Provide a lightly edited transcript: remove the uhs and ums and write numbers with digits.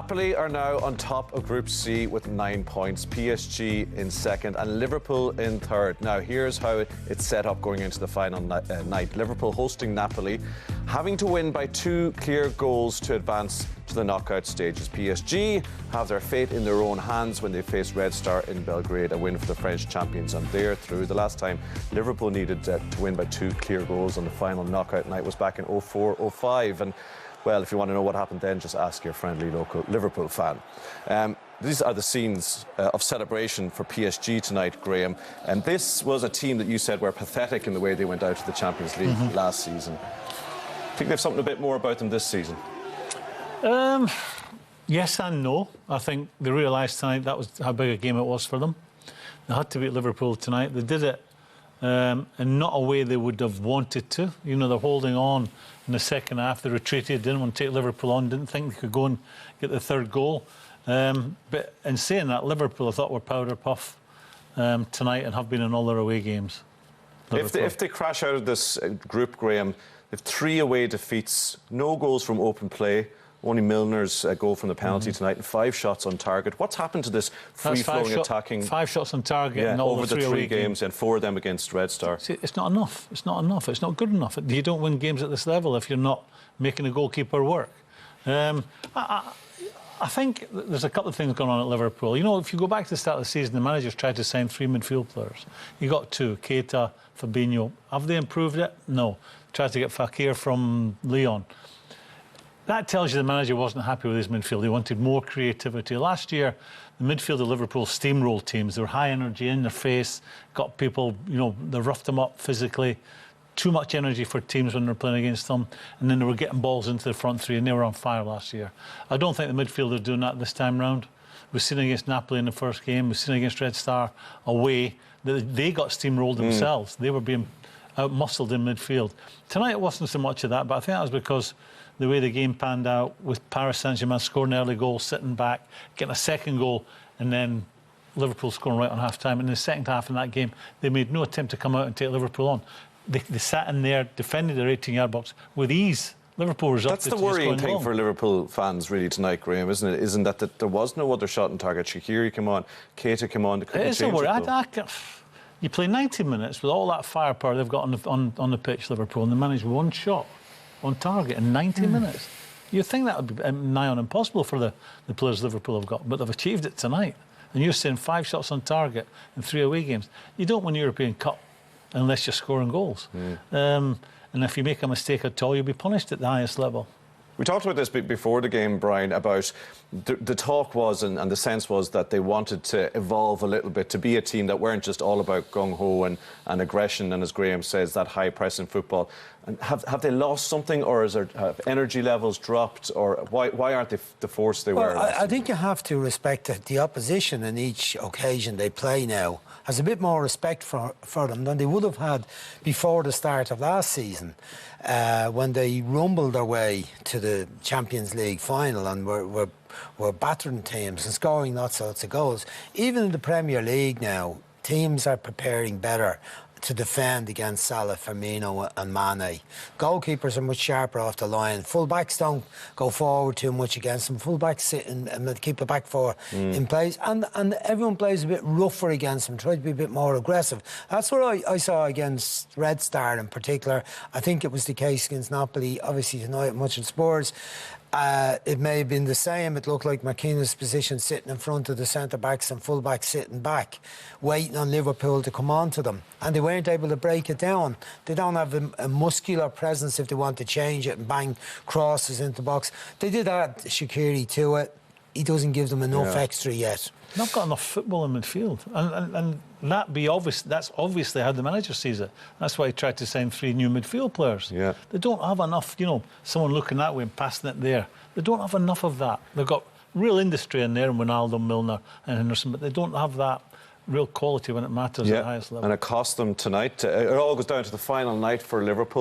Napoli are now on top of Group C with 9 points, PSG in second and Liverpool in third. Now here's how it's set up going into the final night. Liverpool hosting Napoli, having to win by 2 clear goals to advance to the knockout stages. PSG have their fate in their own hands when they face Red Star in Belgrade, a win for the French champions, and they're through. The last time Liverpool needed to win by 2 clear goals on the final knockout night was back in 04-05, and well, if you want to know what happened then, just ask your friendly local Liverpool fan. These are the scenes of celebration for PSG tonight, Graham. And this was a team that you said were pathetic in the way they went out to the Champions League last season. I think they've something a bit more about them this season. Yes and no. I think they realised tonight that was how big a game it was for them. They had to beat Liverpool tonight. They did it in not a way they would have wanted to. You know, they're holding on in the second half. They retreated, didn't want to take Liverpool on, didn't think they could go and get the third goal. But in saying that, Liverpool, I thought, were powder puff tonight and have been in all their away games. If they crash out of this group, Graham, they have 3 away defeats, no goals from open play, only Milner's goal from the penalty tonight, and 5 shots on target. What's happened to this free-flowing attacking? 5 shots on target, and all over the 3 away games, and 4 of them against Red Star. See, it's not enough. It's not enough. It's not good enough. You don't win games at this level if you're not making the goalkeeper work. I think there's a couple of things going on at Liverpool. You know, if you go back to the start of the season, the managers tried to sign 3 midfield players. You got 2, Keita, Fabinho. Have they improved it? No. Tried to get Fekir from Lyon. That tells you the manager wasn't happy with his midfield. He wanted more creativity. Last year, the midfield of Liverpool steamrolled teams. They were high energy, in their face, got people, you know, they roughed them up physically. Too much energy for teams when they're playing against them. And then they were getting balls into the front 3, and they were on fire last year. I don't think the midfield are doing that this time round. We've seen against Napoli in the first game. We've seen against Red Star away. They got steamrolled themselves. They were being out-muscled in midfield. Tonight, it wasn't so much of that, but I think that was because the way the game panned out, with Paris Saint-Germain scoring an early goal, sitting back, getting a second goal, and then Liverpool scoring right on half-time. In the second half in that game, they made no attempt to come out and take Liverpool on. They sat in there, defended their 18-yard box with ease. Liverpool resulted. That's the worrying thing for Liverpool fans, really, tonight, Graham, isn't it? Isn't that there was no other shot on target? Shaqiri came on, Keita came on. It is a worry. You play 90 minutes with all that firepower they've got on the pitch, Liverpool, and they manage 1 shot on target in 90 minutes. You'd think that would be nigh on impossible for the players Liverpool have got, but they've achieved it tonight. And you're saying 5 shots on target in 3 away games. You don't win the European Cup unless you're scoring goals. And if you make a mistake at all, you'll be punished at the highest level. We talked about this before the game, Brian, about the talk was and the sense was that they wanted to evolve a little bit, to be a team that weren't just all about gung-ho and aggression and, as Graham says, that high-pressing football. And have they lost something, or have energy levels dropped, or why aren't they the force they were? I think you have to respect the opposition in each occasion they play now. Has a bit more respect for them than they would have had before the start of last season, when they rumbled their way to the Champions League final and were battering teams and scoring lots of goals. Even in the Premier League now, teams are preparing better to defend against Salah, Firmino and Mane. Goalkeepers are much sharper off the line. Full-backs don't go forward too much against them. Full-backs sit and keep the back four in place. And everyone plays a bit rougher against them, try to be a bit more aggressive. That's what I saw against Red Star in particular. I think it was the case against Napoli, obviously tonight, much in Spurs. It may have been the same. It looked like McKenna's position sitting in front of the centre-backs and full-backs sitting back, waiting on Liverpool to come on to them. And they weren't able to break it down. They don't have a muscular presence if they want to change it and bang crosses into the box. They did add Shaqiri to it. He doesn't give them enough extra yet. Not got enough football in midfield, and that be obvious. That's obviously how the manager sees it. That's why he tried to sign 3 new midfield players. Yeah, they don't have enough. You know, someone looking that way and passing it there. They don't have enough of that. They've got real industry in there, and Ronaldo, Milner, and Henderson, but they don't have that real quality when it matters at the highest level. And it cost them tonight. It all goes down to the final night for Liverpool.